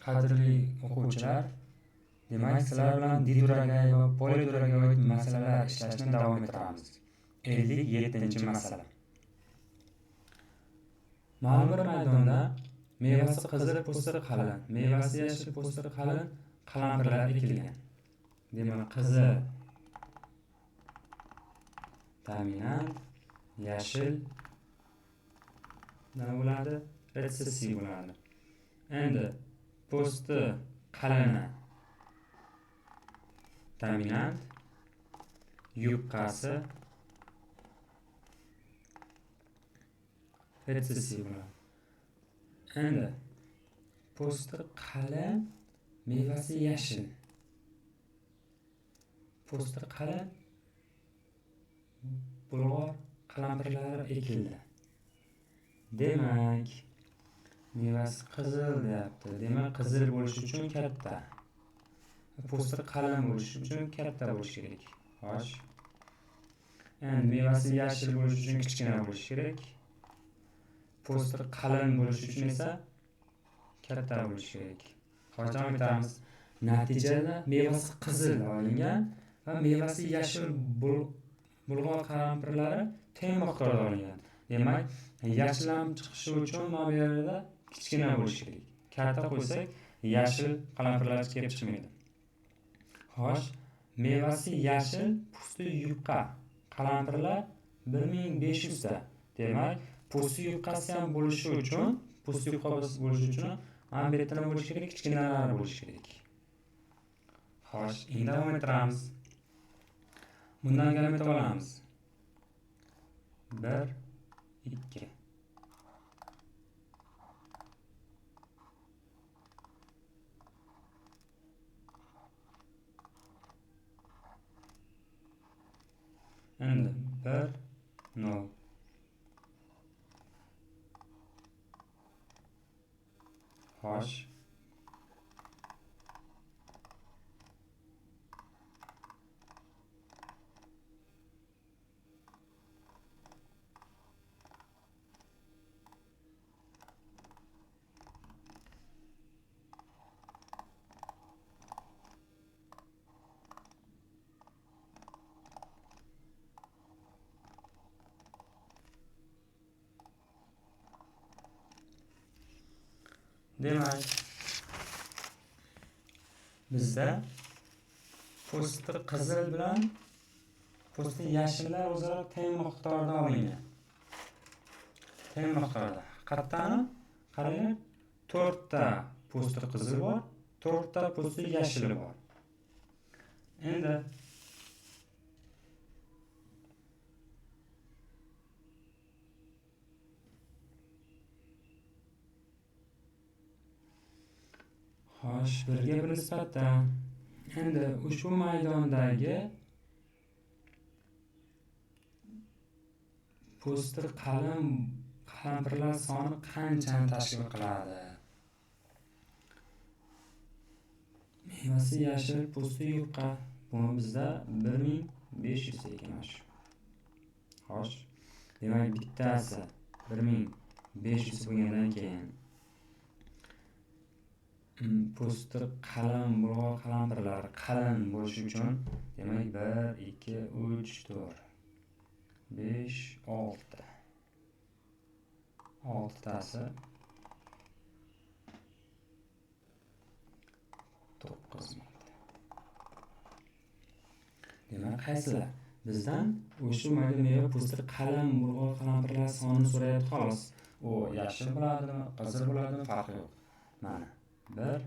Qadrli o'quvchilar, demak sizlar bilan diduraga va poliduraga oid masalalar ishlashni davom ettiramiz. 57-masala. Ma'lum bir maydonda mevasi qizil, po'stiri qalin, mevasi yashil, po'stiri qalin qalampirlar ekilgan. Demak, qizil dominant, yashil nima bo'ladi? Retsessiv bo'ladi. Endi po'sti qalini dominant, yupqasi retsessiv bo'ladi. Endi po'sti qalin, mevasi yashil. Po'sti qalin, bulg'or qalampirlari ekildi. Demak, mevasi qizil deyapti. Demak, qizil bo'lishi uchun katta. Po'sti qalin bo'lishi uchun katta bo'lishi kerak. Xo'sh. Endi mevasi yashil bo'lishi uchun kichkina bo'lishi kerak. Po'sti qalin bo'lishi uchun esa katta bo'lishi kerak. Xo'sh, davom etamiz. Natijada mevasi qizil olingan va mevasi yashil bulg'or qalampirlari teng miqdorda olingan. Demak, yashillanib chiqishi uchun mana bu yerda kichkina bo'lishi kerak. Katta qo'ysak, yashil qalampirlar kelib chiqmaydi. Xo'sh, mevasi yashil, po'sti yupqa qalampirlar 1500 ta. Demak, po'sti yupqasi ham bo'lishi uchun, po'sti yupqa bo'lishi uchun mana bu yerda nima bo'lishi kerak? Kichkinalar bo'lishi kerak. Xo'sh, endi davom ettiramiz. Bundan gamet olamiz. 1, 2. Endi 1, 0. Xo'sh. Demak, bizda po'sti qizil bilan po'sti yashillar o'zaro teng miqdorda olingan. Teng miqdorda. Qattani qarang, 4 ta po'sti qizil bor, 4 ta po'sti yashil bor. Endi xo'sh, birga bir nisbatdan. Endi ushbu maydondagi po'sti qalin qalampirlar soni qanchani tashkil qiladi? Mevasi yashil, po'sti yupqa. Bu bizda 1500 ekan shu. Xo'sh. Demak, bittasi 1500 bo'lgandan keyin po'sti qalin bulg'or qalampirlari qalin bo'lishi uchun demak 1, 2, 3, 4, 5, 6. 6 tasi 9000. Demak, qaysilar? Bizdan o'sha mayda meva po'sti qalin bulg'or qalampirlar sonini so'rayapti xolos. U yashil bo'ladimi, qizil bo'ladimi, farqi yo'q. Mana 1,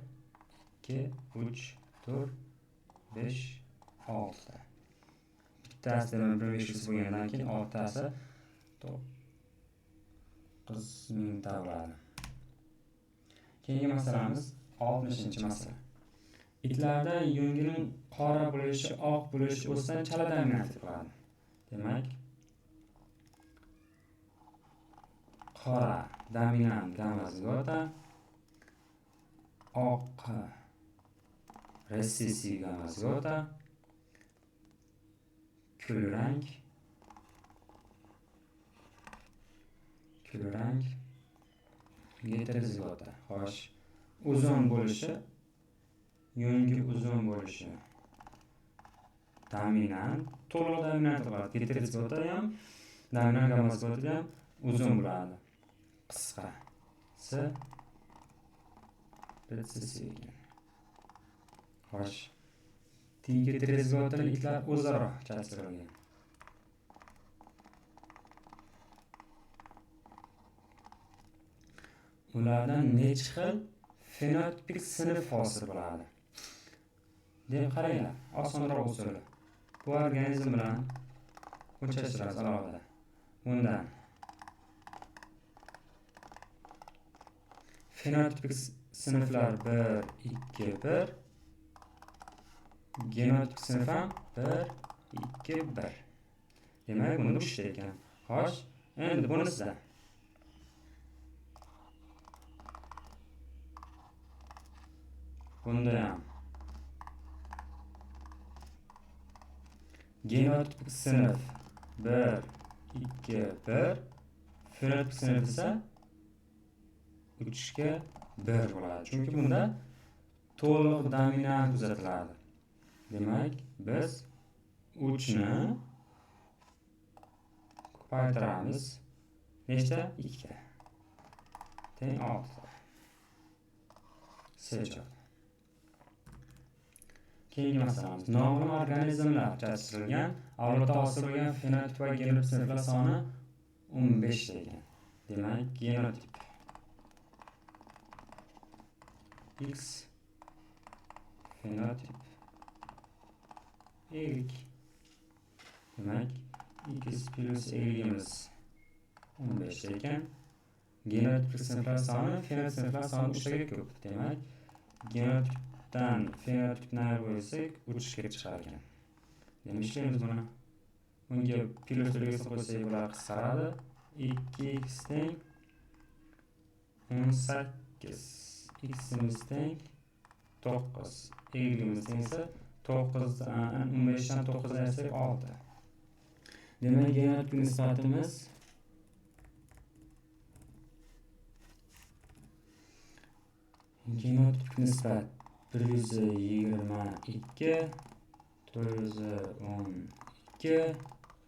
2, 3, 4, 5, 6. Bittasi 1500 bo'lgandan keyin 6 tasi 9000 ta bo'ladi. Keyingi masalamiz 60-masala. Itlarda yungining qora bo'lishi, oq bo'lishi o'sdan chala dominant bo'ladi. Demak, qora dominant gamma zigota, oq resessiv gamma zigota, kulrang heterozigota. Xo'sh, uzun bo'lishi, yungi uzun bo'lishi dominant, to'liq dominant bo'ladi. Heterozigota ham, dominant gamozigota ham uzun bo'ladi. Qisqasi retsessiv ekan. Xo'sh. Tiyingi heterozigotali itlar o'zaro chatchirilgan. Ulardan necha xil fenotipik sinf hosil bo'ladi? Deb qaranglar, osonroq usuli. Bu organizm bilan o'lchashtiramiz alohida. Bundan fenotipik sinflar 1, 2, 1. Genotipik sinf ham 1, 2, 1. Demak, bunda 3 ta ekan. Xo'sh, endi bunisi bunda ham genotipik sinf 1, 2, 1. Fenotipik sinf esa 3 ga 1 bo'ladi. Chunki bunda to'liq dominant kuzatiladi. Demak, biz 3 ni ko'paytiramiz. Nechta? 2 ta. Teng 6 ta. Sejot. Keyingi masalamiz. Noma'lum organizmlar chatchirilgan, avlodda hosil bo'lgan fenotip va genotip sinflar soni 15 ta ekan. Demak, genotip X, fenotip Y. Demak, X plus Y'imiz 15 ta ekan. Genotipik sinflar soni fenotip sinflar soni 3 taga ko'p. Demak, genotipdan fenotipni ayirib qo'ysak 3 kelib chiqar ekan. Demak, ishlaymiz buni. Bunga plus belgisi qo'ysak bular qisqaradi. 2x teng 18. X'imiz teng 9. Y'imiz teng esa 15 dan 9 ayirsak 6. Demak, genotipik nisbatimiz genotipik nisbat 122, 412,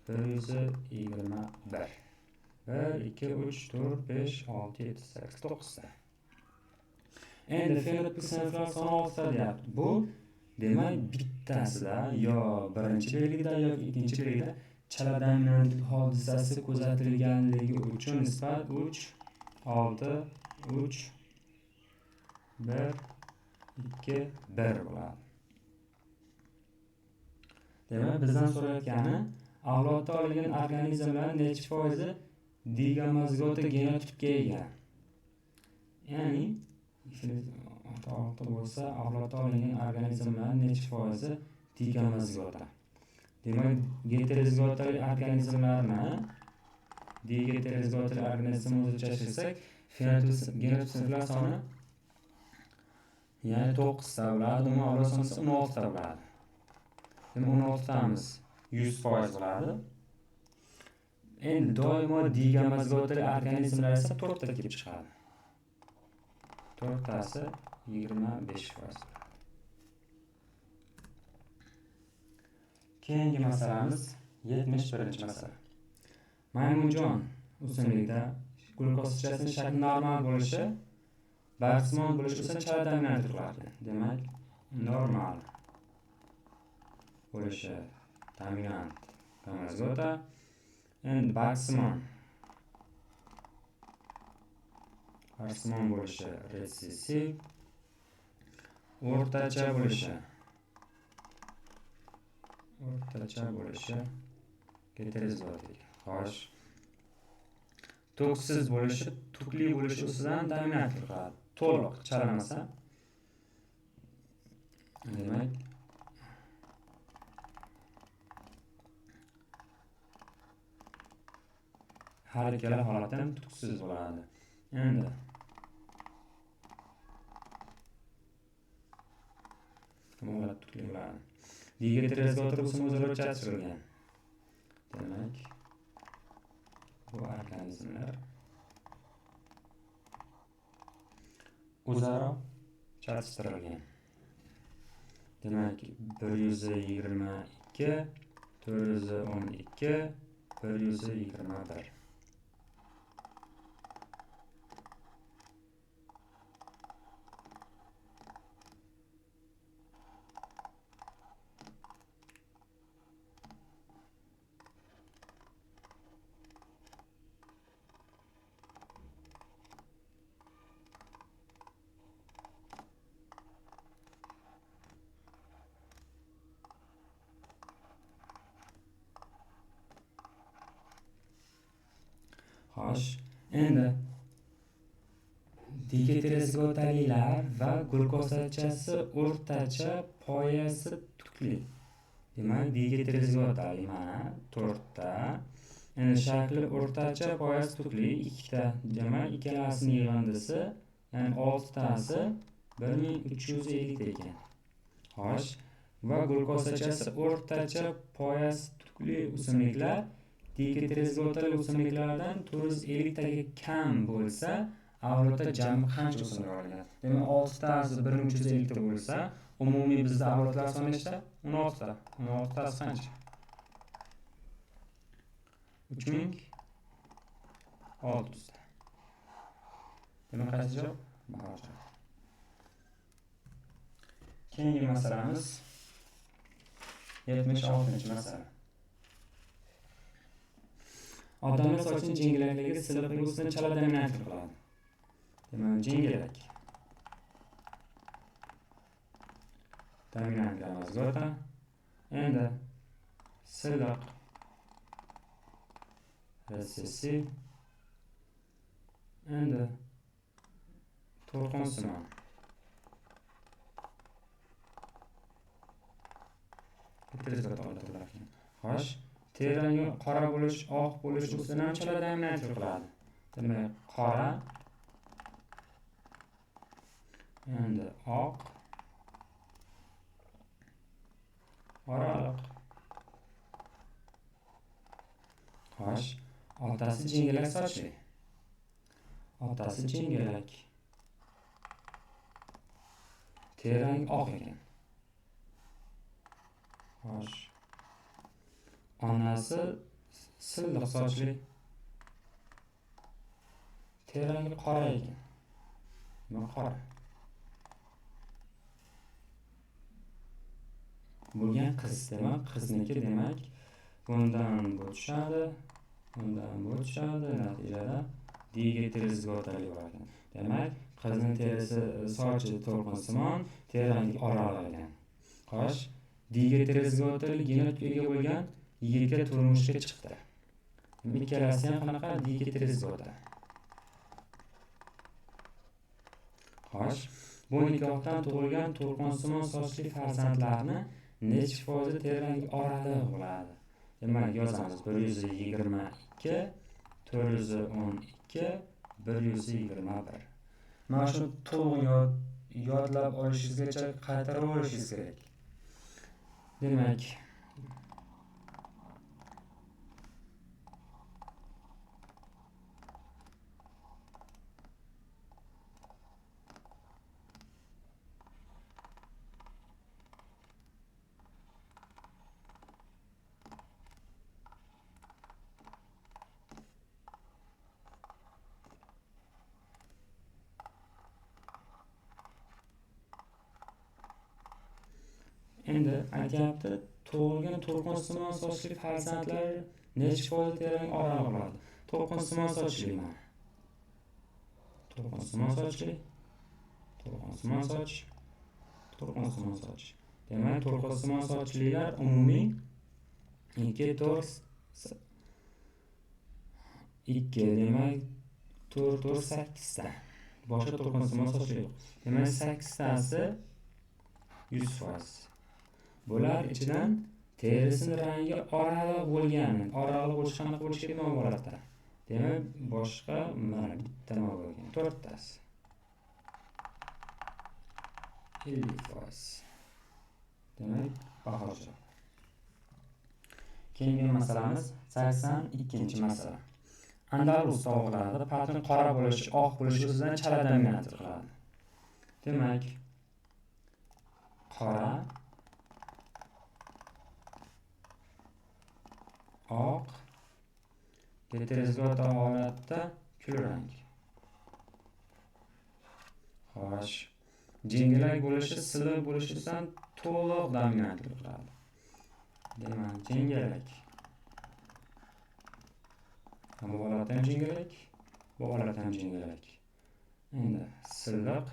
121. 1, 2, 3, 4, 5, 6, 7, 8, 9 ta. Endi fenotipik sinflar soni 6 ta deyapti. Bu demak bittasida yo birinchi belgida yoki ikkinchi belgida chala dominantlik hodisasi kuzatilganligi uchun nisbat 3, 6, 3, 1, 2, 1 bo'ladi. Demak, bizdan so'rayotgani avlodda olingan organizmlar necha foizi digamozigota genotipga ega? Ya'ni bo'lsa avlodda olingan organizmlar necha foizi digamozigota? Demak, heterozigotali organizmlarni diheterozigotali organizmni o'lchashtirsak, genotip sinflar soni ya'ni 9 ta bo'ladi, umumiy avlod soni 16 ta bo'ladi. Demak, 16 tamiz 100% bo'ladi. Endi doimo digamozigotali organizmlar esa 4 ta kelib chiqadi. 4 tasi 25%. Keyingi masalamiz 71-masala. Maymunjon o'simlikda glukoz hujjasining shakli normal bo'lishi, bargsimon bo'lishi esa chala dominant qiladi. Demak, normal bo'lishi dominant gamozigota, endi bargsimon bo'lishi retsessiv, o'rtacha bo'lishi heterozigotik. Xo'sh. Toksiz bo'lishi, tukli bo'lishi ustidan dominant qiladi. To'liq chalamasa. Demak, har ikkala holatda ham tuksiz bo'ladi. Endi holat tukli bo'ladi. Diheterozigotar o'sma o'zaro chatchirilgan. Demak, bu organizmlar o'zaro chatishtirilgan. Demak, 122, 412, 121. Xo'sh, endi digitrezgotalilar va glukosachasi o'rtacha poyasi tukli. Demak, digitrezgotali mana 4 ta. Endi shakli o'rtacha poyasi tukli 2 ta. Demak, ikkalasini yig'indisi, ya'ni 6 tasi 1350 ekan. Xo'sh, va glukosachasi o'rtacha poyasi tukli o'simliklar digitrezgotali o'simliklardan 450 taga kam bo'lsa, avlodda jami qancha o'simlik olinadi? Demak, 6 tasi 1350 ta bo'lsa, umumiy bizda avlodlar soni nechta? 16 ta. 16 tasi qancha? 3600 ta. Demak, qaysi javob? Bahor javob. Keyingi masalamiz 76-masala. Odamlar sochining jingilakligi silliqligi ustidan chala dominant qiladi. Demak, jingilak. Dominant gamazgota. Endi silliq resessiv. Endi to'lqinsimon. Xo'sh, terangi qora bo'lish, oq bo'lish ustidan ham chala dominant qiladi. Demak, qora, endi oq, oraliq. Xo'sh, otasi jingalak sochli. Otasi jingalak. Terangi oq ekan. Xo'sh, onasi silliq sochli. Terangi qora ekan. Nima qora? Bo'lgan qiz, demak, qizniki, demak, bundan bu tushadi, bundan bu tushadi, natijada digitrezgotali bo'ladi. Demak, qizning terisi sochi to'lqinsimon, terangi oraliq ekan. Xo'sh, digitrezgotali genotipga ega bo'lgan yigitga turmushga chiqdi. Ikkalasi ham qanaqa? Digitrezgota. Xo'sh, bu nikohdan tug'ilgan to'lqinsimon sochli farzandlarni necha foizi terangi oraliq bo'ladi? Demak, yozamiz 122, 412, 121. Mana shu to'g'ri yodlab olishingizgacha qaytarib olishingiz kerak. Demak, endi aytyapti, tug'ilgan to'lqinsimon sochli farzandlar necha foiz terangi oraliq bo'ladi? To'lqinsimon sochli mana. To'lqinsimon sochli. To'lqinsimon soch. To'lqinsimon soch. Demak, to'lqinsimon sochlilar umumiy 2, 4, 2, demak 4, 4, 8 ta. Boshqa to'lqinsimon sochli yo'q. Demak, 8 tasi 100%. Bular ichidan terisining rangi oraliq bo'lgani, oraliq bo'lishi qanaqa bo'lishi kerak nima holatda? Demak, boshqa mana bitta nima bo'lgan? 4 tasi. 50%. Demak, bahor javob. Keyingi masalamiz 82-masala. Andalus tog'larida patni qora bo'lishi, oq bo'lishi o'zidan chala dominant qiladi. Demak, qora, oq, heterozigota holatda kulrang. Xo'sh, jingalak bo'lishi silliq bo'lishidan to'liq dominantlik qiladi. Demak, jingalak. Bu holatda ham jingalak, bu holatda ham jingalak. Endi silliq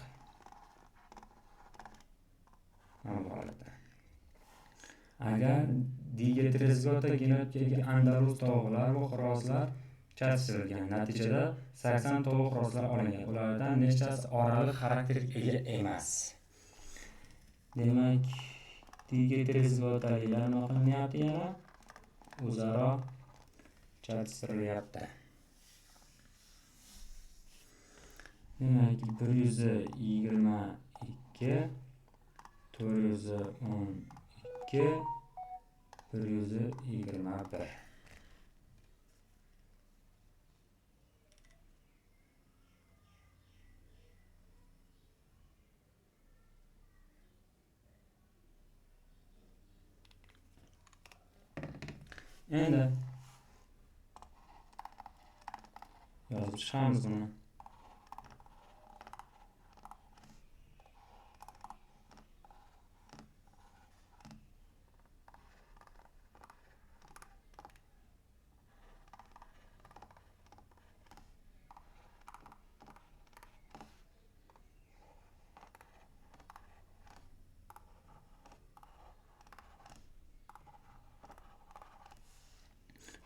bu holatda. Agar digeterozigota genotipdagi andaluz tovuqlar va xorozlar chatishtirilgan, natijada 80 tovuq xorozlar olingan. Ulardan nechtasi oraliq xarakterga ega emas. Demak, digeterozigotaliklar nima qilinyapti yana? O'zaro chatishtirilyapti. Demak, 122, 412, 121. Endi yozib chiqamiz buni.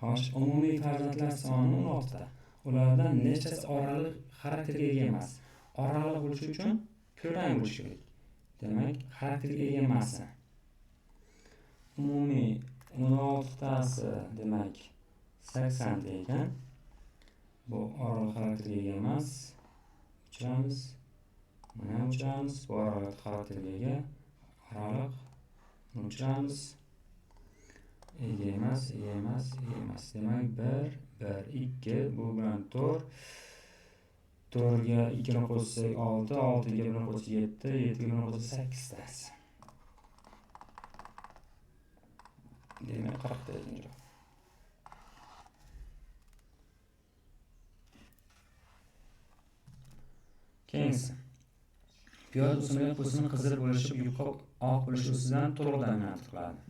Xo'sh, umumiy farzandlar soni 16 ta. Ulardan nechtasi oraliq xarakterga ega emas? Oraliq bo'lishi uchun kulrang bo'lishi kerak. Demak, xarakterga ega emasi. Umumiy 16 tasi, demak 80 ta ekan. Bu oraliq xarakterga ega emas. O'chiramiz. Mana o'chiramiz. Bu oraliq xarakterga ega. Oraliq o'chiramiz. Ega emas. Demak 1, 1, 2, bu bilan 4. 4 ga 2 ni qo'shsak 6, 6 ga 1 qo'shsak 7, 7 ga 1 qo'shsak 8 tasi. Demak 40 ta ekan. Keyingi piyoz o'simlik po'stining qizil bo'lishi, yupqa oq bo'lishi ustidan to'liq dominant qiladi.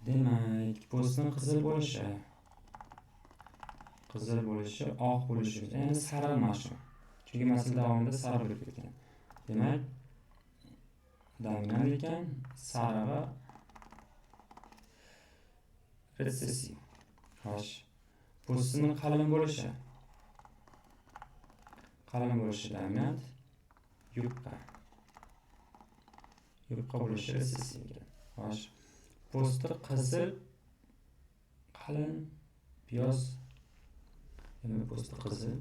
Demak, po'stining qizil bo'lishi, oq bo'lishi, endi sariq emas shu. Chunki masala davomida sariq bo'lib ketgan. Demak, dominant ekan, sarig'i retsessiv. Xo'sh, po'stining qalin bo'lishi dominant, yupqa bo'lishi retsessiv ekan. Xo'sh, po'sti qizil, qalin, piyoz. Demak, po'sti qizil,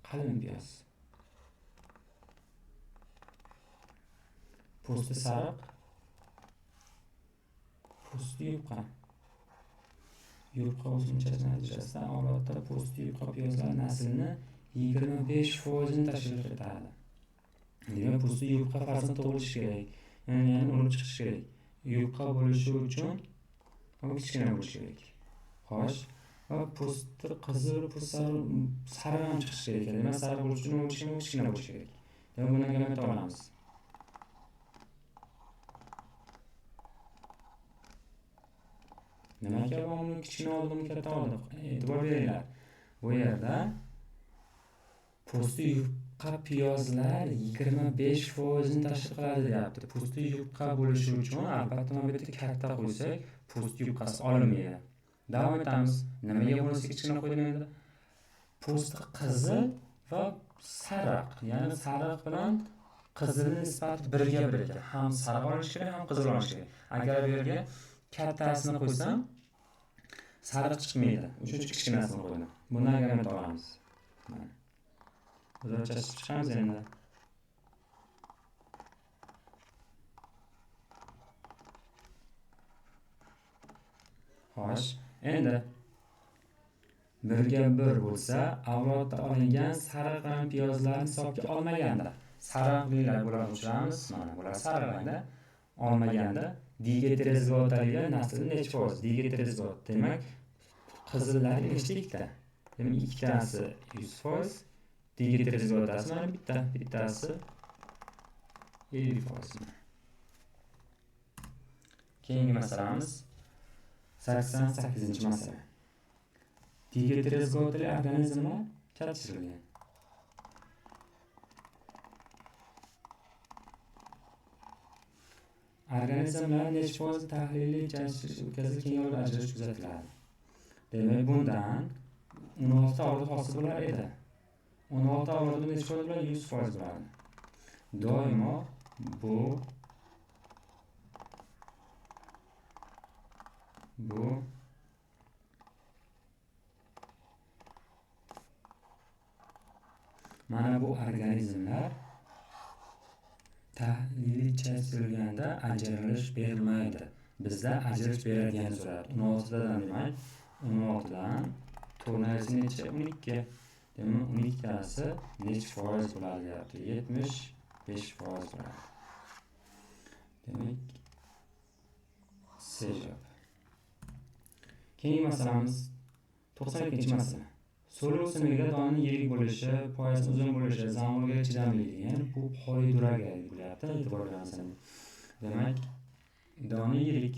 qalin piyoz. Po'sti sariq, po'sti yupqa. Yupqa o'simchasi natijasida avlodda po'sti yupqa piyozlar naslini 25% tashkil etadi. Demak, po'sti yupqa farzand tug'ilishi kerak. Ya'ni unib chiqishi kerak. Yupqa bo'lishi uchun kichkina bo'lishi kerak. Xo'sh, va po'sti qizil, sariq ham chiqishi kerak. Demak, sariq bo'lishi uchun kichkina bo'lishi kerak. Demak, bundan gamet olamiz. Nimaga buni kichkina oldim, katta oldik? E'tibor beringlar. Bu yerda po'sti yupqa piyozlar 25% tashkil qiladi deyapti. Po'sti yupqa bo'lishi uchun albatta mana bu yerda katta qo'ysak, po'sti yupqasi olinmaydi. Davom etamiz. Nimaga bo'lsa kichkina qo'ydim endi? Po'sti qizil va sariq, ya'ni sariq bilan qizilning nisbati 1 ga 1 ekan. Ham sariq olish kerak, ham qizil olish kerak. Agar bu yerga kattasini qo'ysam, sariq chiqmaydi. O'shuning uchun kichkinasini qo'ydim. Bundan gamet olamiz. Mana. O'zaro chiqamiz endi. Xo'sh, endi 1 ga 1 bo'lsa, avlodda olingan sariq rang piyozlarni hisobga olmaganda sariqliklar bularni uchraymiz. Mana bular sariq rangda. Olmaganda digeterezgotalilar nasli necha foiz? Digeterezgot demak qizillar nechlikda? Demak ikkitasi 100%, digeterezgotasi mana bittasi 50%. Keyingi masalamiz 88-masala. Digeterezgotali organizmlar keltirilgan. Organizmlar necha foiz tahliliy chanchish o'tkazib keng yo'l ajratish kuzatiladi. Demak bundan 16 ta avlod hosil bo'lar edi. 16 ta avlodda necha foiz bo'ladi? 100% bo'ladi. Doimo bu mana bu organizmlar tahliliy chanchirilganda ajralish berilmaydi. Bizda ajralish beradigan so'radi. 16 dan demak 16 dan to'rtasi necha? 12. Demak 12 tasi necha foiz bo'ladi deyapti? 75% bo'ladi. Demak C javob. Keyingi masalamiz 92-masala. So'l o'simiga donaning yirik bo'lishi, poyasi uzun bo'lishi, zamburga chidamligi, ya'ni bu poliduraga bo'lyapti, e'tibor bersangiz. Demak, dona yirik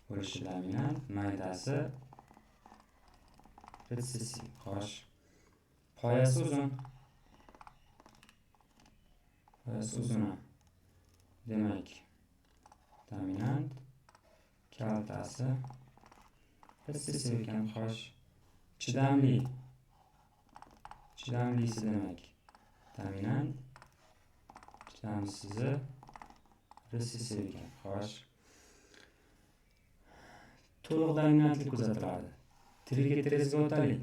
bo'lishi dominant, maydasi retsessiv, xo'sh. Poyasi uzun. Demak, dominant, kaltasi retsessiv ekan, xo'sh. Chidamlisi demak dominant, chidamlisiz retsessiv ekan, xo'sh. To'liq dominantlik kuzatiladi. Trigeterezgotali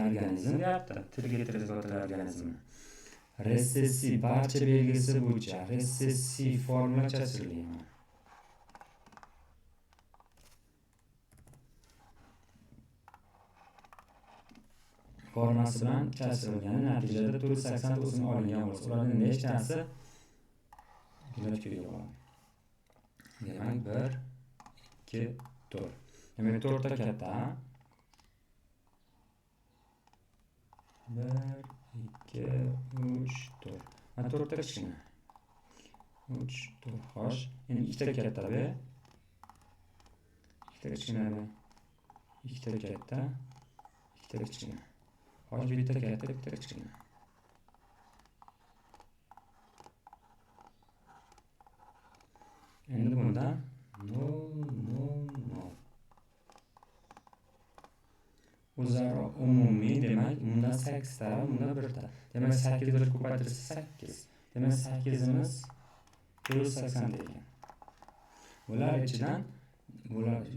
organizm deyapti. Trigeterezgotali organizm. Retsessiv barcha belgisi bo'yicha retsessiv formula chachirilgan. Formasi bilan chachirilgan natijada 480 ta o'sim olingan bo'lsa, ularning nechtasi gilotga bo'ladi? Demak 1 2 4. Demak 4 ta katta. 1 2 3 4. Mana 4 ta kichkina. 3 4 xo'sh. Endi ikkita katta b. Ikkita kichkina b. Ikkita katta. Ikkita kichkina. Xo'sh, bitta katta, bitta kichkina. Endi bunda 0 o'zaro umumiy demak bunda 8 ta, bunda 1 ta. Demak 8 bir ko'paytirsa 8. Demak 8imiz 480 ekan. Bular ichidan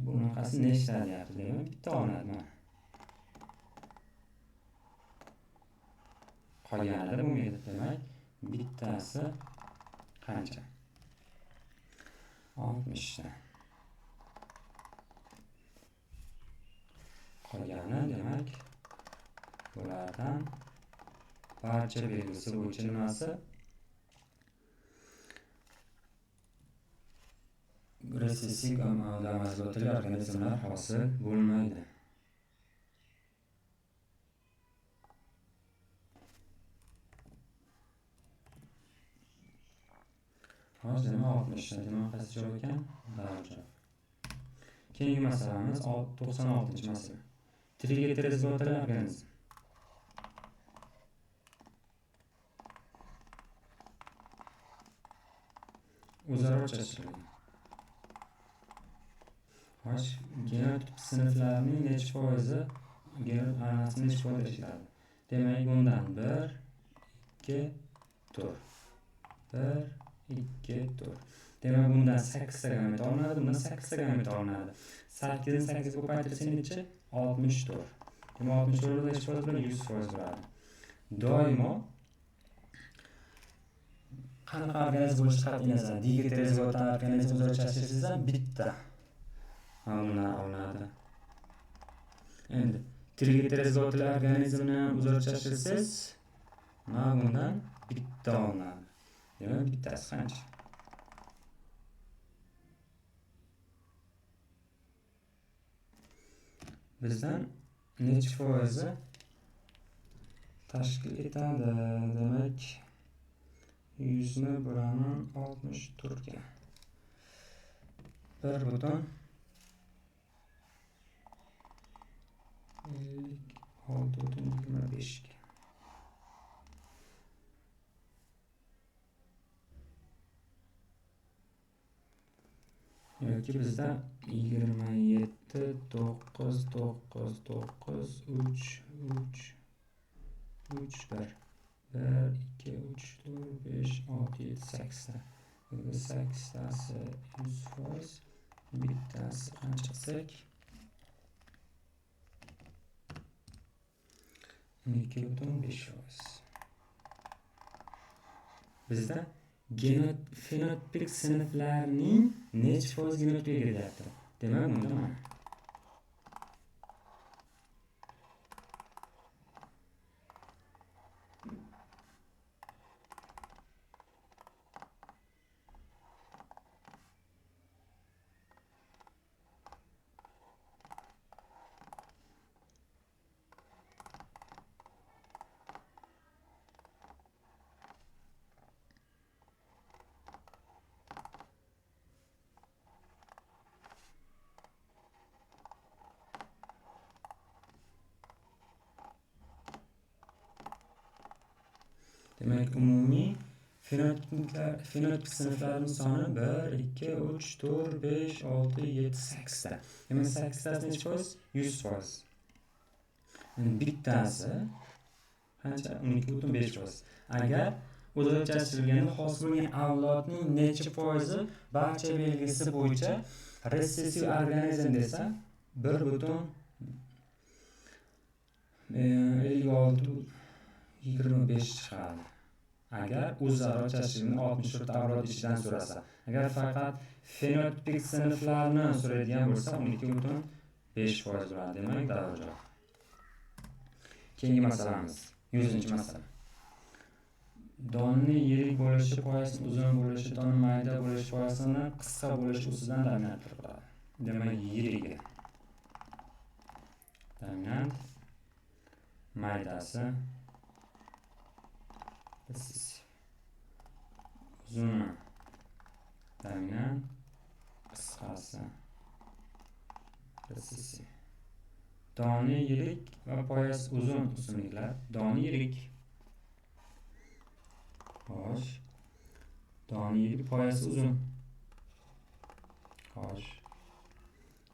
bunaqasi nechta deyapti? Demak bitta olinadi. Qolganida bo'lmaydi. Demak bittasi qancha? 60 ta. Qolgani demak bulardan barcha belgisi bo'yicha nimasi? Retsessiv gamma-gamma organizmlar hosil bo'lmaydi. Xo'sh, demak 60 ta. Demak qaysi javob ekan? To'g'ri. Keyingi masalamiz 96-masala. Trigeterezgotali organizm. O'zaro chachirilgan. Xo'sh, genotip sinflarining necha foizi genot anasini necha foiz ishlatadi? Demak, bundan 1 2 4. 1 2 4. Demak, bundan 8 ta gamet olinadi, bundan 8 ta gamet olinadi. 8 ni 8 ga ko'paytirsa necha? 64. Demak, 64 necha foiz bo'ladi? 100% bo'ladi. Doimo qanaqa organizm bo'lishi qat'iy nazar, digeterezgotali organizm o'zaro chachirishsa bitta olinadi. Endi trigliteriz organizmni o'zgartirsangiz, mana bundan bitta olinadi. Demak, bittasi qancha? Bizdan necha foizi tashkil etadi? Demak, 100 ni bo'laman 64 ga. 1,6,25 ga. yoki bizda 27 9 9 9 3 3 3 1 1 2 3 4 5 6 7 8 ta. Bu 8 tasi 100%, bittasi qancha qilsak 12,5%. Bizda fenotipik sinflarning necha foiz genotipga kirilyapti? Demak, bunda mana demak, umumiy fenotipik sinflarning soni 1 2 3 4 5 6 7 8 ta. Demak, 8 tasi necha foiz? 100%. Bittasi qancha? 12,5%. Agar o'zgartirilganda hosil bo'lgan avlodning necha foizi barcha belgisi bo'yicha resessiv organizm desa 1,56,25 chiqadi. Agar o'zaro chashilgan 64 avlod ichidan so'rasa, agar faqat fenotipik sinflarni so'raydigan bo'lsa 12,5% bo'ladi. Demak, darajat. Keyingi masalamiz 100-masala. Donning yirik bo'lishi, poyasining uzun bo'lishi, donning mayda bo'lishi, poyasining qisqa bo'lishi ustidan dominant qiladi. Demak, yirigi dominant, maydasi uzuni dominant, qisqasi resessiv. Doni yirik va poyasi uzun o'simliklar. Doni yirik. Xo'sh. Doni yirik, poyasi uzun. Xo'sh.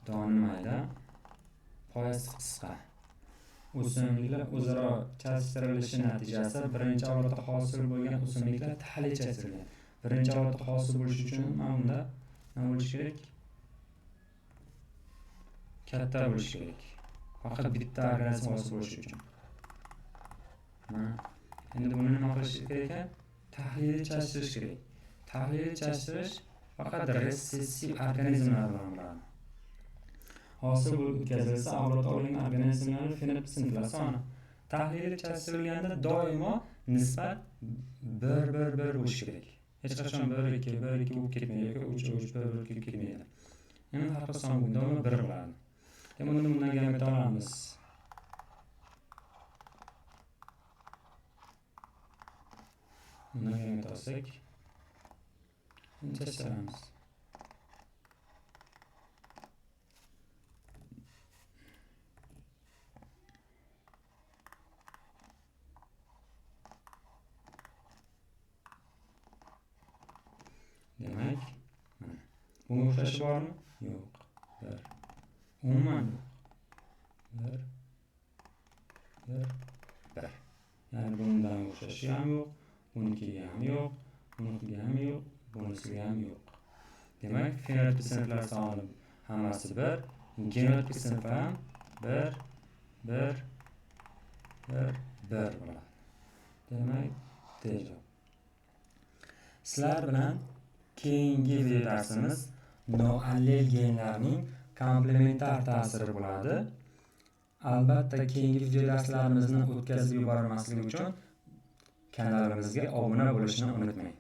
Doni mayda, poyasi qisqa. O'simliklar o'zaro chashtirilishi natijasida birinchi avlodda hosil bo'lgan o'simliklar tahlil chashirilgan. Birinchi avlodda hosil bo'lish uchun mana bunda nima bo'lishi kerak? Katta bo'lishi kerak. Faqat bitta organizm hosil bo'lishi uchun. Mana endi buni nima qilish kerak ekan? Tahliliy chashtirish kerak. Tahliliy chashtirish faqat resessiv organizmlar bilan bo'ladi. Hosil o'tkazilsa avlodda olingan organizmlarning fenotipik sinflar soni tahliliy chashtirilganda doimo nisbat 1-1-1 bo'lishi kerak. Hech qachon 1-2 bo'lib ketmaydi yoki 3-3 bo'lib ketmaydi. Endi har xil son doimo 1 bo'ladi. Demak, bundan gamet olamiz. Bundan gamet olsak, chashtiramiz. Demak, mana bunga o'xshashi bormi? Yo'q. 1. Umuman yo'q. 1 1 1. Ya'ni bundan o'xshashi ham yo'q, buniki ham yo'q, buniki ham yo'q, bunisi ham yo'q. Demak, fenotipik sinflar soni hammasi 1, genotipik sinflar ham 1 1 1 1 bo'ladi. Demak, tejov. Sizlar bilan keyingi videodarsimiz noallel genlarning komplementar ta'siri bo'ladi. Albatta keyingi video darslarimizni o'tkazib yubormaslik uchun kanalimizga obuna bo'lishni unutmang.